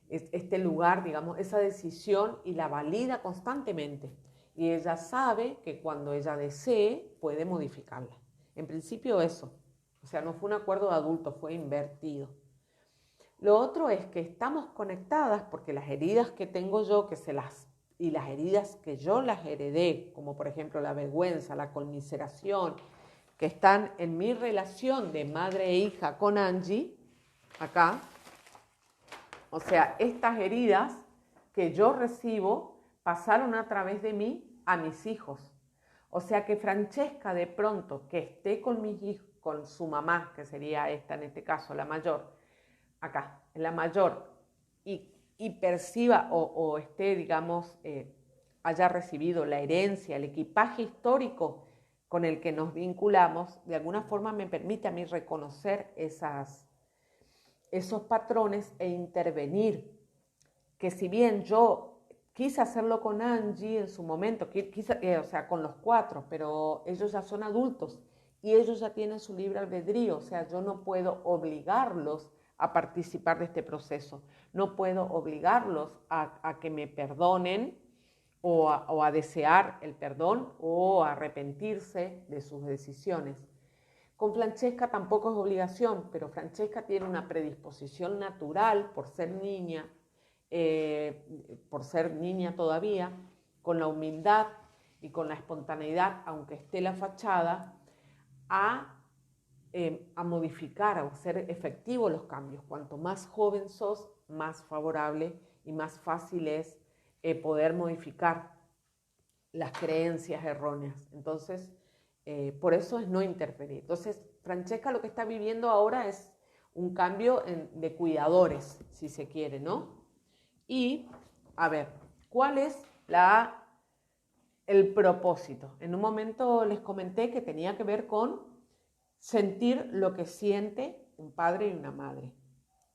este lugar, digamos, esa decisión y la valida constantemente. Y ella sabe que cuando ella desee, puede modificarla. En principio eso. O sea, no fue un acuerdo de adultos, fue invertido. Lo otro es que estamos conectadas porque las heridas que tengo yo, y las heridas que yo las heredé, como por ejemplo la vergüenza, la conmiseración, que están en mi relación de madre e hija con Angie, acá, o sea, estas heridas que yo recibo pasaron a través de mí a mis hijos. O sea que Francesca de pronto que esté con mis hijos, con su mamá, que sería esta en este caso, la mayor, acá, la mayor, y perciba o esté, digamos, haya recibido la herencia, el equipaje histórico con el que nos vinculamos, de alguna forma me permite a mí reconocer esos patrones e intervenir. Que si bien yo quise hacerlo con Angie en su momento, o sea, con los 4, pero ellos ya son adultos y ellos ya tienen su libre albedrío, o sea, yo no puedo obligarlos a participar de este proceso. No puedo obligarlos a que me perdonen o a desear el perdón o a arrepentirse de sus decisiones. Con Francesca tampoco es obligación, pero Francesca tiene una predisposición natural por ser niña todavía, con la humildad y con la espontaneidad, aunque esté la fachada, a modificar, a hacer efectivos los cambios. Cuanto más joven sos, más favorable y más fácil es poder modificar las creencias erróneas. Entonces, por eso es no interferir. Entonces, Francesca lo que está viviendo ahora es un cambio de cuidadores, si se quiere, ¿no? Y, a ver, ¿cuál es el propósito? En un momento les comenté que tenía que ver con sentir lo que siente un padre y una madre.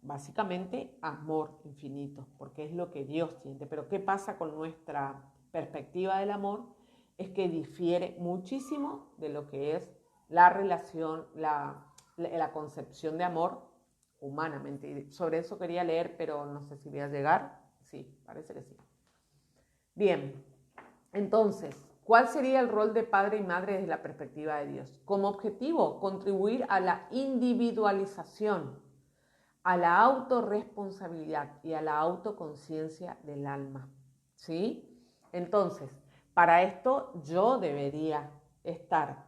Básicamente, amor infinito, porque es lo que Dios siente. Pero ¿qué pasa con nuestra perspectiva del amor? Es que difiere muchísimo de lo que es la relación, la concepción de amor humanamente. Y sobre eso quería leer, pero no sé si voy a llegar. Sí, parece que sí. Bien, entonces, ¿cuál sería el rol de padre y madre desde la perspectiva de Dios? Como objetivo, contribuir a la individualización, a la autorresponsabilidad y a la autoconciencia del alma, ¿sí? Entonces, para esto yo debería estar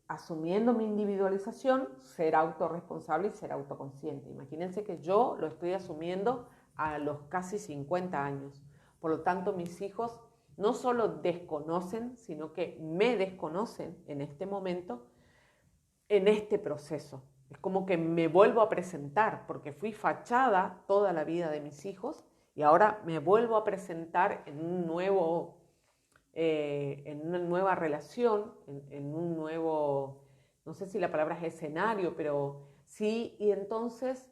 asumiendo mi individualización, ser autorresponsable y ser autoconsciente. Imagínense que yo lo estoy asumiendo a los casi 50 años. Por lo tanto, mis hijos no solo desconocen, sino que me desconocen en este momento, en este proceso. Es como que me vuelvo a presentar, porque fui fachada toda la vida de mis hijos y ahora me vuelvo a presentar en un nuevo, en una nueva relación, en un nuevo, no sé si la palabra es escenario, pero sí, y entonces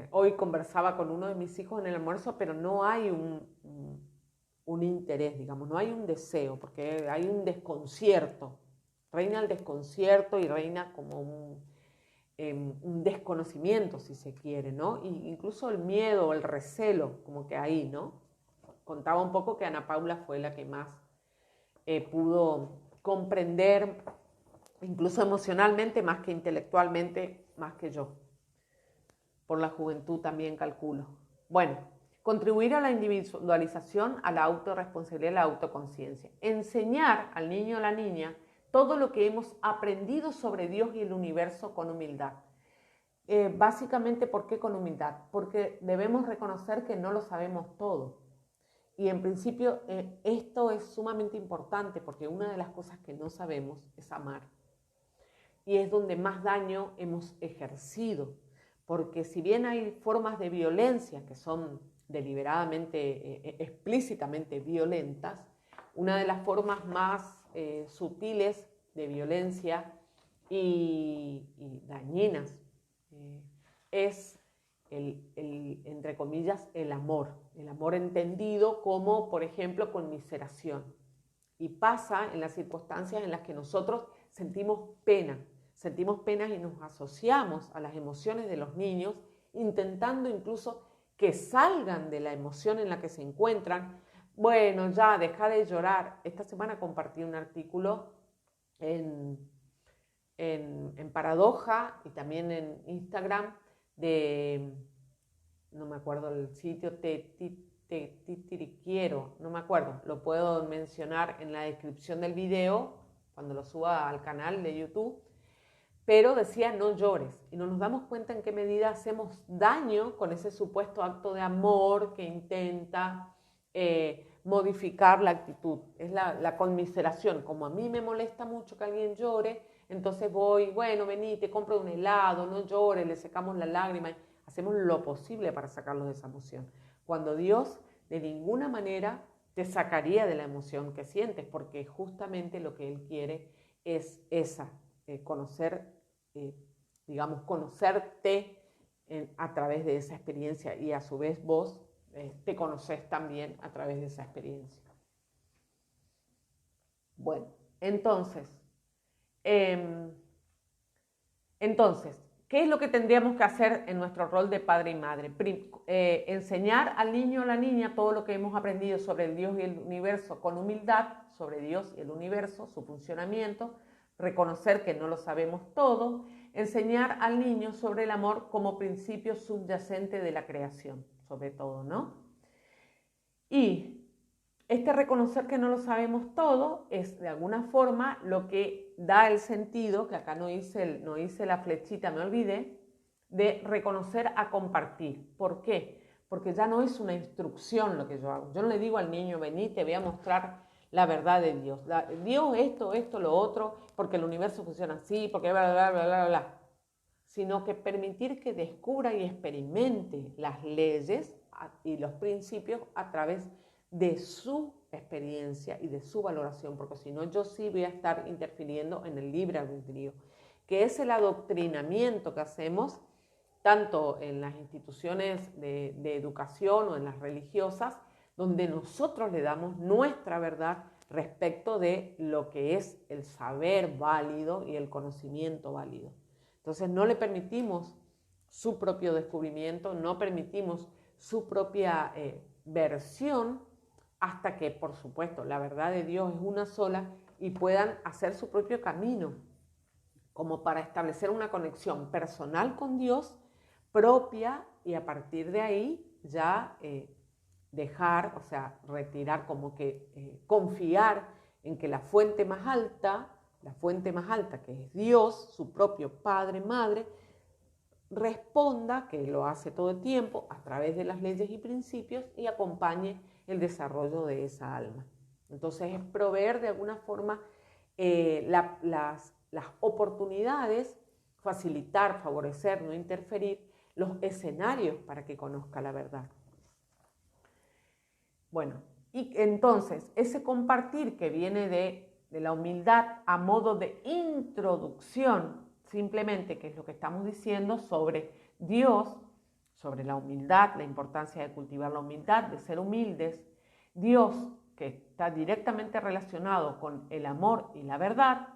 hoy conversaba con uno de mis hijos en el almuerzo, pero no hay un interés, digamos, no hay un deseo, porque hay un desconcierto. Reina el desconcierto y reina como un desconocimiento, si se quiere, ¿no? Y incluso el miedo, el recelo, como que ahí, ¿no? Contaba un poco que Ana Paula fue la que más pudo comprender, incluso emocionalmente, más que intelectualmente, más que yo. Por la juventud también calculo. Bueno, contribuir a la individualización, a la autorresponsabilidad y a la autoconciencia. Enseñar al niño o a la niña todo lo que hemos aprendido sobre Dios y el universo con humildad. Básicamente, ¿por qué con humildad? Porque debemos reconocer que no lo sabemos todo. Y en principio esto es sumamente importante porque una de las cosas que no sabemos es amar. Y es donde más daño hemos ejercido. Porque si bien hay formas de violencia que son deliberadamente, explícitamente violentas, una de las formas más sutiles de violencia y dañinas es entre comillas, el amor entendido como, por ejemplo, conmiseración. Y pasa en las circunstancias en las que nosotros sentimos pena y nos asociamos a las emociones de los niños, intentando incluso que salgan de la emoción en la que se encuentran. Bueno, ya, deja de llorar. Esta semana compartí un artículo en Paradoja y también en Instagram de, no me acuerdo el sitio, Titiriquiero, no me acuerdo, lo puedo mencionar en la descripción del video cuando lo suba al canal de YouTube, pero decía no llores y no nos damos cuenta en qué medida hacemos daño con ese supuesto acto de amor que intenta modificar la actitud. Es la conmiseración. Como a mí me molesta mucho que alguien llore, entonces voy, bueno, vení, te compro un helado, no llores, le secamos la lágrima, hacemos lo posible para sacarlos de esa emoción. Cuando Dios de ninguna manera te sacaría de la emoción que sientes, porque justamente lo que Él quiere es esa, conocerte a través de esa experiencia y a su vez vos te conoces también a través de esa experiencia. Bueno, entonces, ¿qué es lo que tendríamos que hacer en nuestro rol de padre y madre? Enseñar al niño o la niña todo lo que hemos aprendido sobre el Dios y el universo con humildad, sobre Dios y el universo, su funcionamiento, reconocer que no lo sabemos todo, enseñar al niño sobre el amor como principio subyacente de la creación, sobre todo, ¿no? Y este reconocer que no lo sabemos todo es de alguna forma lo que da el sentido, que acá no hice la flechita, me olvidé, de reconocer a compartir. ¿Por qué? Porque ya no es una instrucción lo que yo hago. Yo no le digo al niño, vení, te voy a mostrar la verdad de Dios. Dios esto, lo otro, porque el universo funciona así, porque bla, bla, bla, bla, bla. sino que permitir que descubra y experimente las leyes y los principios a través de su experiencia y de su valoración, porque si no yo sí voy a estar interfiriendo en el libre albedrío, que es el adoctrinamiento que hacemos tanto en las instituciones de educación o en las religiosas, donde nosotros le damos nuestra verdad respecto de lo que es el saber válido y el conocimiento válido. Entonces no le permitimos su propio descubrimiento, no permitimos su propia versión, hasta que, por supuesto, la verdad de Dios es una sola y puedan hacer su propio camino, como para establecer una conexión personal con Dios propia, y a partir de ahí ya dejar, o sea, retirar, como que confiar en que la fuente más alta que es Dios, su propio Padre, Madre, responda, que lo hace todo el tiempo, a través de las leyes y principios, y acompañe el desarrollo de esa alma. Entonces es proveer de alguna forma las oportunidades, facilitar, favorecer, no interferir, los escenarios para que conozca la verdad. Bueno, y entonces ese compartir que viene de la humildad a modo de introducción, simplemente, que es lo que estamos diciendo sobre Dios, sobre la humildad, la importancia de cultivar la humildad, de ser humildes, Dios, que está directamente relacionado con el amor y la verdad,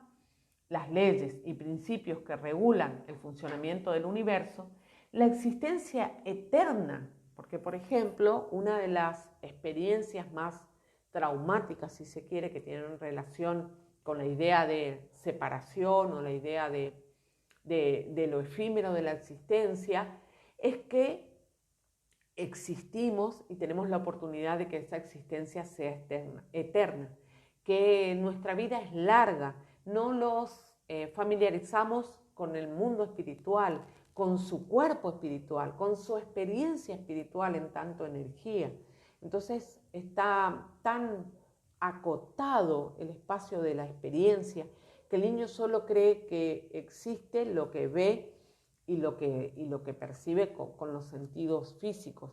las leyes y principios que regulan el funcionamiento del universo, la existencia eterna, porque, por ejemplo, una de las experiencias más traumáticas, si se quiere, que tienen relación con la idea de separación o la idea de lo efímero de la existencia, es que existimos y tenemos la oportunidad de que esa existencia sea eterna, que nuestra vida es larga, no los familiarizamos con el mundo espiritual, con su cuerpo espiritual, con su experiencia espiritual en tanto energía. Entonces está tan acotado el espacio de la experiencia que el niño solo cree que existe lo que ve y lo que percibe con los sentidos físicos.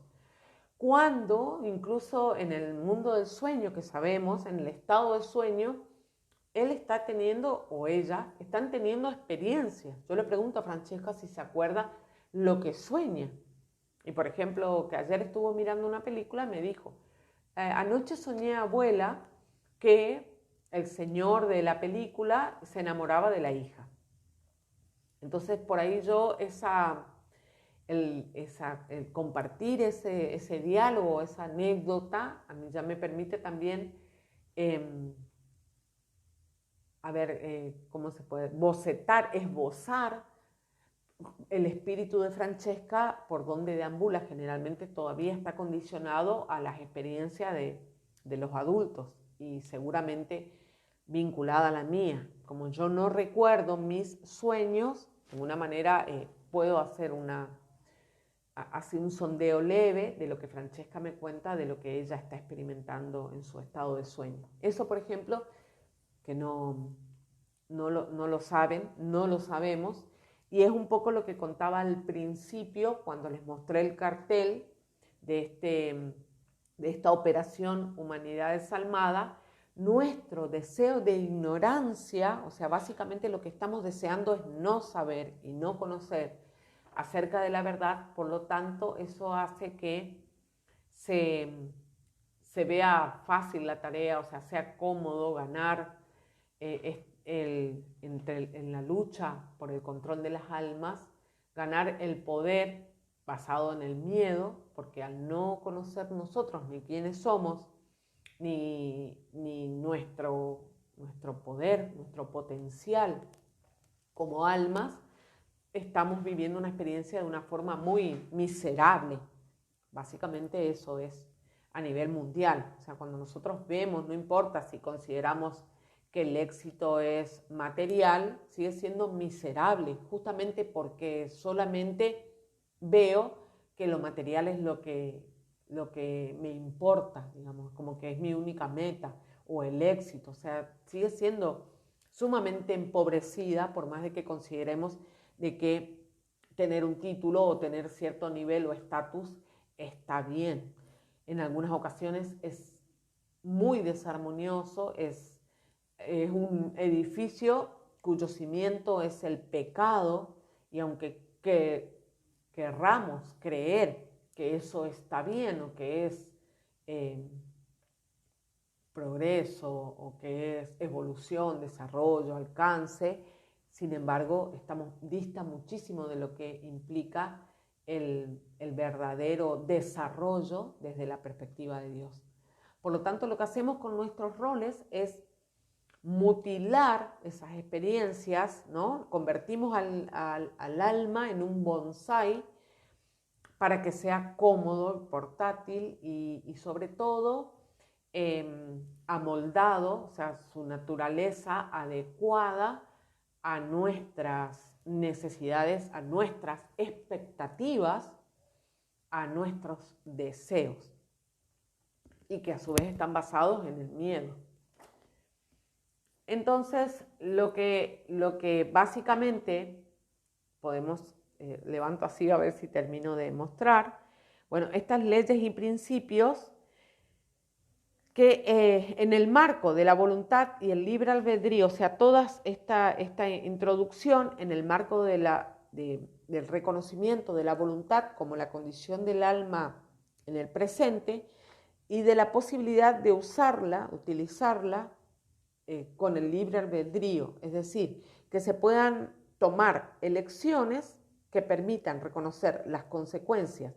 Cuando incluso en el mundo del sueño, que sabemos, en el estado de sueño, él está teniendo, o ella, están teniendo experiencias. Yo le pregunto a Francesca si se acuerda lo que sueña. Y por ejemplo, que ayer estuvo mirando una película, me dijo, anoche soñé, abuela, que el señor de la película se enamoraba de la hija. Entonces por ahí yo el compartir ese diálogo, esa anécdota, a mí ya me permite también, ¿cómo se puede? Bocetar, esbozar el espíritu de Francesca, por donde deambula. Generalmente todavía está condicionado a las experiencias de los adultos y seguramente vinculada a la mía. Como yo no recuerdo mis sueños, de alguna manera puedo hacer así un sondeo leve de lo que Francesca me cuenta, de lo que ella está experimentando en su estado de sueño. Eso, por ejemplo, que no lo saben, no lo sabemos, y es un poco lo que contaba al principio cuando les mostré el cartel de esta operación Humanidad Desalmada. Nuestro deseo de ignorancia, o sea, básicamente lo que estamos deseando es no saber y no conocer acerca de la verdad. Por lo tanto, eso hace que se vea fácil la tarea, o sea, sea cómodo ganar en la lucha por el control de las almas, ganar el poder basado en el miedo, porque al no conocer nosotros ni quiénes somos, ni nuestro poder, nuestro potencial como almas, estamos viviendo una experiencia de una forma muy miserable. Básicamente eso es a nivel mundial. O sea, cuando nosotros vemos, no importa si consideramos que el éxito es material, sigue siendo miserable, justamente porque solamente veo que lo material es lo que me importa, digamos, como que es mi única meta, o el éxito. O sea, sigue siendo sumamente empobrecida, por más de que consideremos de que tener un título o tener cierto nivel o estatus está bien. En algunas ocasiones es muy desarmonioso, es un edificio cuyo cimiento es el pecado, y aunque querramos creer que eso está bien o que es progreso o que es evolución, desarrollo, alcance, sin embargo, dista muchísimo de lo que implica el verdadero desarrollo desde la perspectiva de Dios. Por lo tanto, lo que hacemos con nuestros roles es mutilar esas experiencias, ¿no? Convertimos al alma en un bonsái para que sea cómodo, portátil y sobre todo amoldado, o sea, su naturaleza adecuada a nuestras necesidades, a nuestras expectativas, a nuestros deseos, y que a su vez están basados en el miedo. Entonces, lo que básicamente podemos, levanto así a ver si termino de mostrar, bueno, estas leyes y principios que en el marco de la voluntad y el libre albedrío, o sea, toda esta introducción en el marco del reconocimiento de la voluntad como la condición del alma en el presente y de la posibilidad de utilizarla con el libre albedrío, es decir, que se puedan tomar elecciones que permitan reconocer las consecuencias,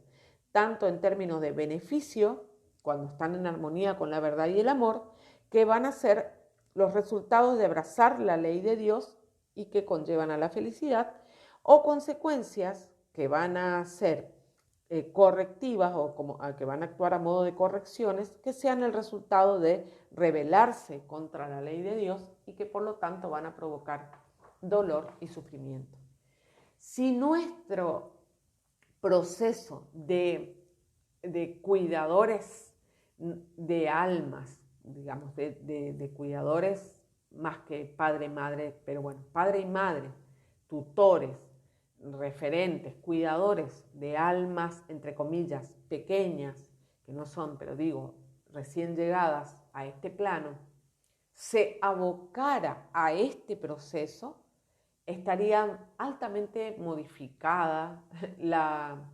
tanto en términos de beneficio, cuando están en armonía con la verdad y el amor, que van a ser los resultados de abrazar la ley de Dios y que conllevan a la felicidad, o consecuencias que van a ser correctivas o que van a actuar a modo de correcciones, que sean el resultado de rebelarse contra la ley de Dios y que por lo tanto van a provocar dolor y sufrimiento. Si nuestro proceso de cuidadores de almas, digamos, de cuidadores más que padre y madre, pero bueno, padre y madre, tutores, referentes, cuidadores de almas, entre comillas, pequeñas, que no son, pero digo, recién llegadas a este plano, se abocara a este proceso, estaría altamente modificada la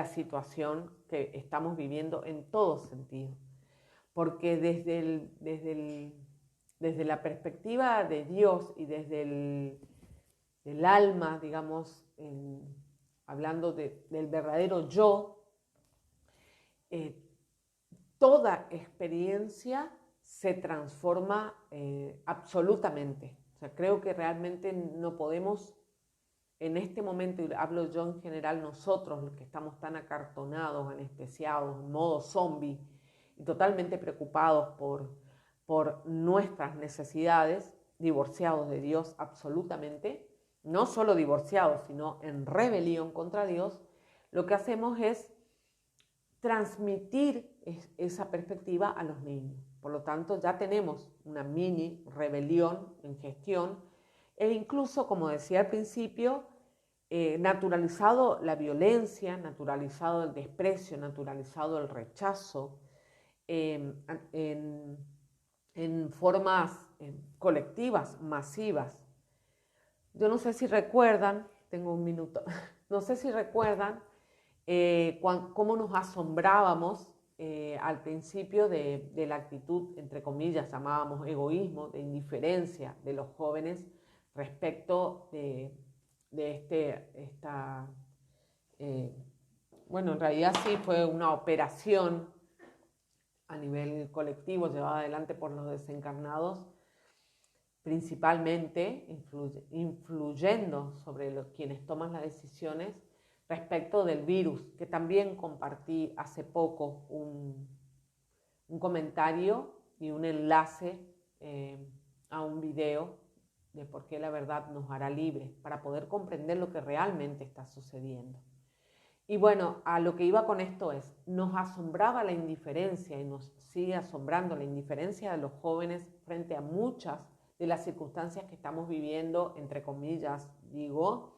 situación que estamos viviendo en todo sentido. Porque desde la perspectiva de Dios y desde el alma, digamos, hablando del verdadero yo, toda experiencia se transforma absolutamente. O sea, creo que realmente no podemos, en este momento, y hablo yo en general, nosotros, los que estamos tan acartonados, anestesiados, en modo zombie, y totalmente preocupados por nuestras necesidades, divorciados de Dios absolutamente, no solo divorciados, sino en rebelión contra Dios, lo que hacemos es transmitir esa perspectiva a los niños. Por lo tanto, ya tenemos una mini rebelión en gestión e incluso, como decía al principio, naturalizado la violencia, naturalizado el desprecio, naturalizado el rechazo en formas colectivas, masivas. Yo no sé si recuerdan, tengo un minuto, no sé si recuerdan cómo nos asombrábamos al principio de la actitud, entre comillas, llamábamos egoísmo, de indiferencia de los jóvenes respecto de esta, bueno, en realidad sí fue una operación a nivel colectivo llevada adelante por los desencarnados, principalmente influyendo sobre quienes toman las decisiones respecto del virus, que también compartí hace poco un comentario y un enlace a un video de por qué la verdad nos hará libres, para poder comprender lo que realmente está sucediendo. Y bueno, a lo que iba con esto es, nos asombraba la indiferencia y nos sigue asombrando la indiferencia de los jóvenes frente a muchas de las circunstancias que estamos viviendo, entre comillas, digo,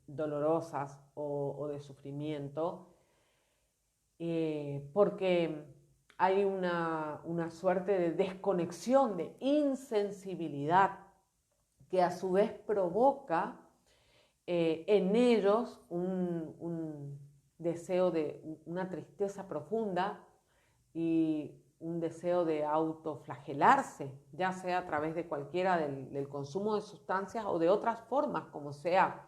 dolorosas o de sufrimiento, porque hay una suerte de desconexión, de insensibilidad, que a su vez provoca en ellos un deseo de una tristeza profunda y un deseo de autoflagelarse, ya sea a través de cualquiera del consumo de sustancias o de otras formas, como sea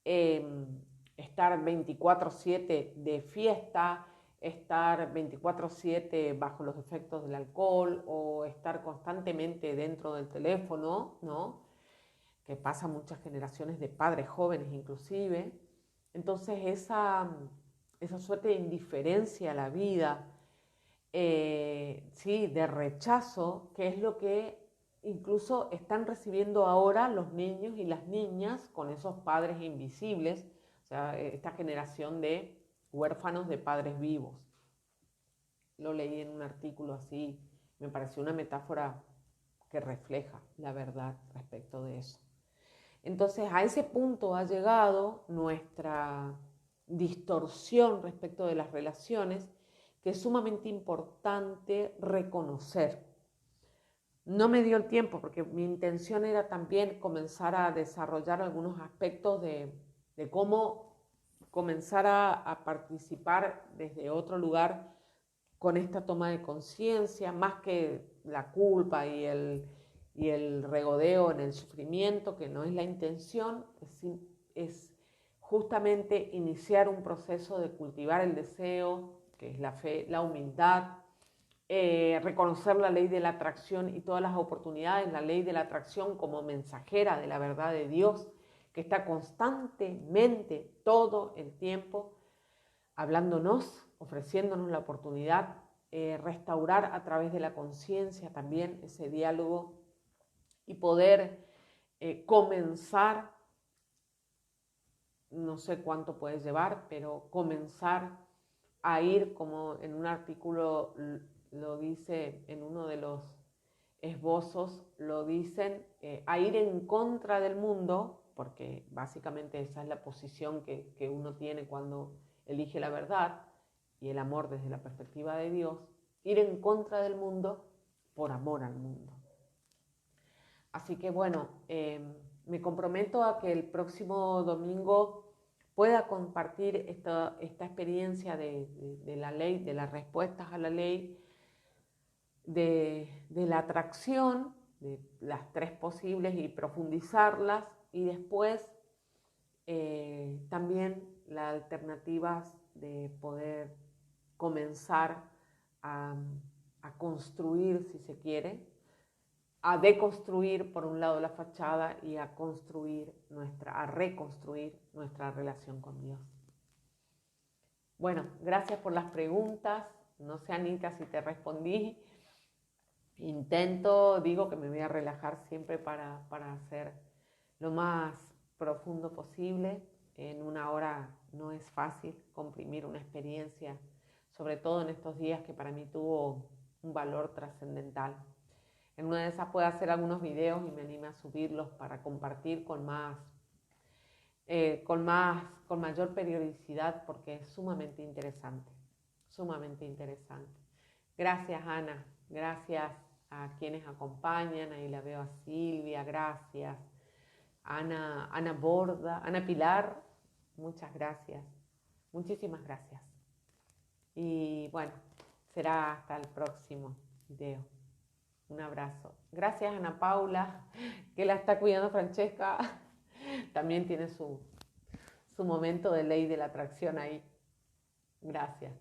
estar 24/7 de fiesta, estar 24/7 bajo los efectos del alcohol o estar constantemente dentro del teléfono, ¿no? Que pasa muchas generaciones de padres jóvenes inclusive. Entonces esa suerte de indiferencia a la vida, sí, de rechazo, que es lo que incluso están recibiendo ahora los niños y las niñas con esos padres invisibles, o sea, esta generación de huérfanos de padres vivos. Lo leí en un artículo así, me pareció una metáfora que refleja la verdad respecto de eso. Entonces, a ese punto ha llegado nuestra distorsión respecto de las relaciones, que es sumamente importante reconocer. No me dio el tiempo porque mi intención era también comenzar a desarrollar algunos aspectos de cómo comenzar a participar desde otro lugar con esta toma de conciencia, más que la culpa y el regodeo en el sufrimiento, que no es la intención, es justamente iniciar un proceso de cultivar el deseo, que es la fe, la humildad, reconocer la ley de la atracción y todas las oportunidades, la ley de la atracción como mensajera de la verdad de Dios, que está constantemente, todo el tiempo, hablándonos, ofreciéndonos la oportunidad, restaurar a través de la conciencia también ese diálogo y poder comenzar, no sé cuánto puedes llevar, pero comenzar a ir, como en un artículo lo dice en uno de los esbozos, lo dicen, a ir en contra del mundo, porque básicamente esa es la posición que uno tiene cuando elige la verdad y el amor desde la perspectiva de Dios, ir en contra del mundo por amor al mundo. Así que bueno, me comprometo a que el próximo domingo pueda compartir esta experiencia de la ley, de las respuestas a la ley, de la atracción, de las tres posibles y profundizarlas, y después también las alternativas de poder comenzar a construir, si se quiere, a deconstruir por un lado la fachada y a reconstruir nuestra relación con Dios. Bueno, gracias por las preguntas. No sé, Anita, si te respondí. Digo que me voy a relajar siempre para hacer lo más profundo posible. En una hora no es fácil comprimir una experiencia, sobre todo en estos días que para mí tuvo un valor trascendental. En una de esas puedo hacer algunos videos y me anime a subirlos para compartir con mayor periodicidad, porque es sumamente interesante, sumamente interesante. Gracias, Ana, gracias a quienes acompañan, ahí la veo a Silvia, gracias, Ana Borda, Ana Pilar, muchas gracias, muchísimas gracias. Y bueno, será hasta el próximo video. Un abrazo. Gracias, Ana Paula, que la está cuidando Francesca. También tiene su momento de ley de la atracción ahí. Gracias.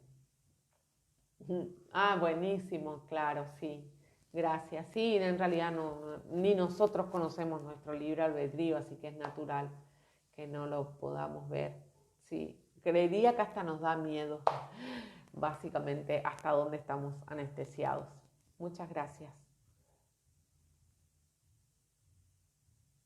Ah, buenísimo, claro, sí. Gracias. Sí, en realidad ni nosotros conocemos nuestro libre albedrío, así que es natural que no lo podamos ver. Sí, creería que hasta nos da miedo, básicamente, hasta dónde estamos anestesiados. Muchas gracias.